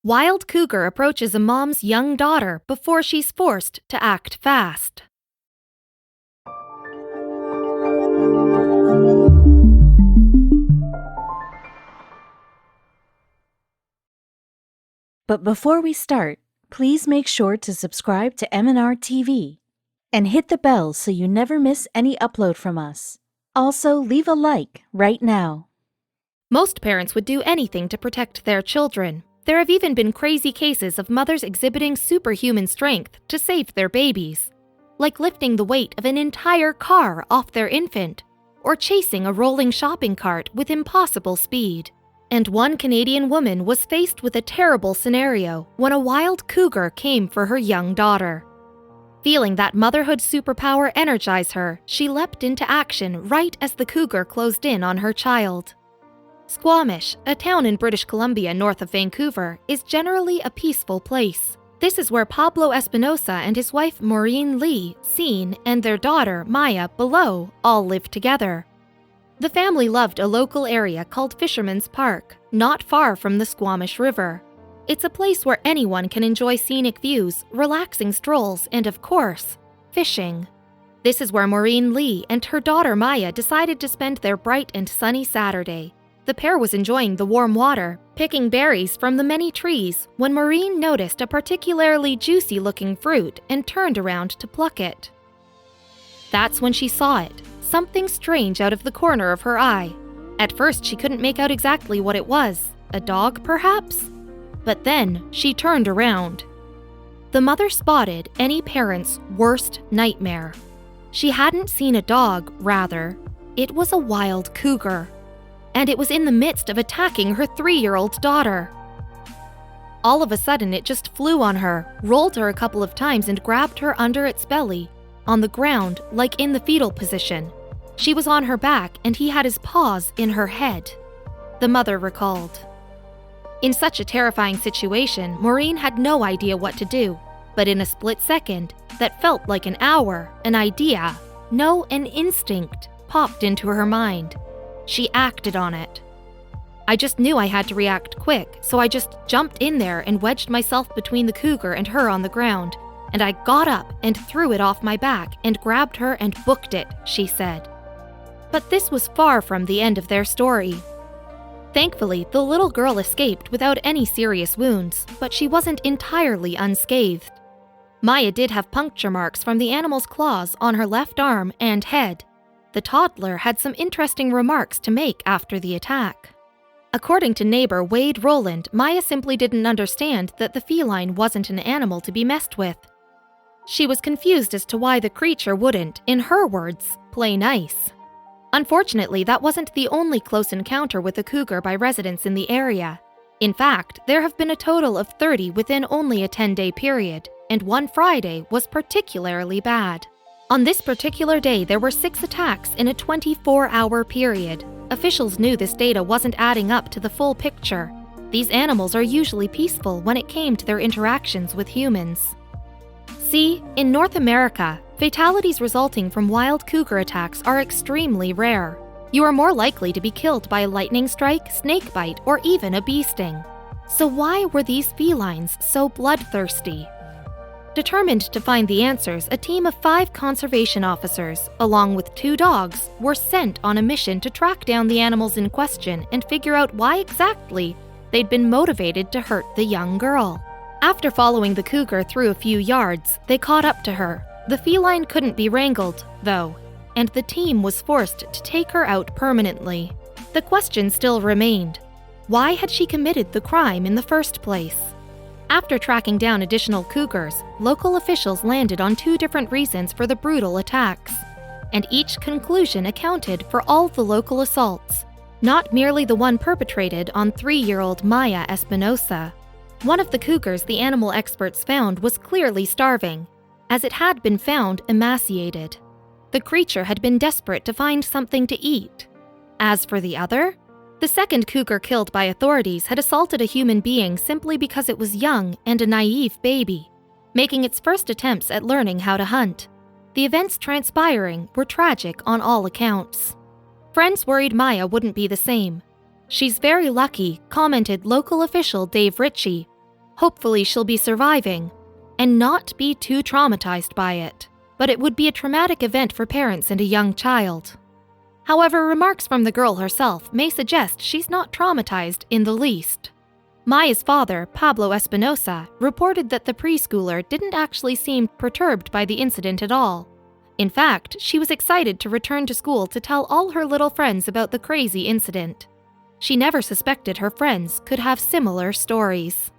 Wild cougar approaches a mom's young daughter before she's forced to act fast. But before we start, please make sure to subscribe to m&rtv and hit the bell so you never miss any upload from us. Also, leave a like right now. Most parents would do anything to protect their children. There have even been crazy cases of mothers exhibiting superhuman strength to save their babies, like lifting the weight of an entire car off their infant, or chasing a rolling shopping cart with impossible speed. And one Canadian woman was faced with a terrible scenario when a wild cougar came for her young daughter. Feeling that motherhood superpower energize her, she leapt into action right as the cougar closed in on her child. Squamish, a town in British Columbia north of Vancouver, is generally a peaceful place. This is where Pablo Espinosa and his wife Maureen Lee, seen, and their daughter Maya, below, all live together. The family loved a local area called Fisherman's Park, not far from the Squamish River. It's a place where anyone can enjoy scenic views, relaxing strolls, and of course, fishing. This is where Maureen Lee and her daughter Maya decided to spend their bright and sunny Saturday. The pair was enjoying the warm water, picking berries from the many trees, when Maureen noticed a particularly juicy-looking fruit and turned around to pluck it. That's when she saw it, something strange out of the corner of her eye. At first, she couldn't make out exactly what it was. A dog, perhaps? But then, she turned around. The mother spotted any parent's worst nightmare. She hadn't seen a dog, rather. It was a wild cougar. And it was in the midst of attacking her 3-year-old daughter. All of a sudden, it just flew on her, rolled her a couple of times and grabbed her under its belly, on the ground, like in the fetal position. She was on her back and he had his paws in her head, the mother recalled. In such a terrifying situation, Maureen had no idea what to do, but in a split second, that felt like an hour, an idea, no, an instinct, popped into her mind. She acted on it. I just knew I had to react quick, so I just jumped in there and wedged myself between the cougar and her on the ground, and I got up and threw it off my back and grabbed her and booked it, she said. But this was far from the end of their story. Thankfully, the little girl escaped without any serious wounds, but she wasn't entirely unscathed. Maya did have puncture marks from the animal's claws on her left arm and head. The toddler had some interesting remarks to make after the attack. According to neighbor Wade Rowland, Maya simply didn't understand that the feline wasn't an animal to be messed with. She was confused as to why the creature wouldn't, in her words, play nice. Unfortunately, that wasn't the only close encounter with a cougar by residents in the area. In fact, there have been a total of 30 within only a 10-day period, and one Friday was particularly bad. On this particular day, there were 6 attacks in a 24-hour period. Officials knew this data wasn't adding up to the full picture. These animals are usually peaceful when it came to their interactions with humans. See, in North America, fatalities resulting from wild cougar attacks are extremely rare. You are more likely to be killed by a lightning strike, snake bite, or even a bee sting. So why were these felines so bloodthirsty? Determined to find the answers, a team of 5 conservation officers, along with 2 dogs, were sent on a mission to track down the animals in question and figure out why exactly they'd been motivated to hurt the young girl. After following the cougar through a few yards, they caught up to her. The feline couldn't be wrangled, though, and the team was forced to take her out permanently. The question still remained: why had she committed the crime in the first place? After tracking down additional cougars, local officials landed on 2 different reasons for the brutal attacks, and each conclusion accounted for all the local assaults, not merely the one perpetrated on 3-year-old Maya Espinosa. One of the cougars the animal experts found was clearly starving, as it had been found emaciated. The creature had been desperate to find something to eat. As for the other, the second cougar killed by authorities had assaulted a human being simply because it was young and a naive baby, making its first attempts at learning how to hunt. The events transpiring were tragic on all accounts. Friends worried Maya wouldn't be the same. "She's very lucky," commented local official Dave Ritchie, Hopefully she'll be surviving and not be too traumatized by it, but it would be a traumatic event for parents and a young child. However, remarks from the girl herself may suggest she's not traumatized in the least. Maya's father, Pablo Espinosa, reported that the preschooler didn't actually seem perturbed by the incident at all. In fact, she was excited to return to school to tell all her little friends about the crazy incident. She never suspected her friends could have similar stories.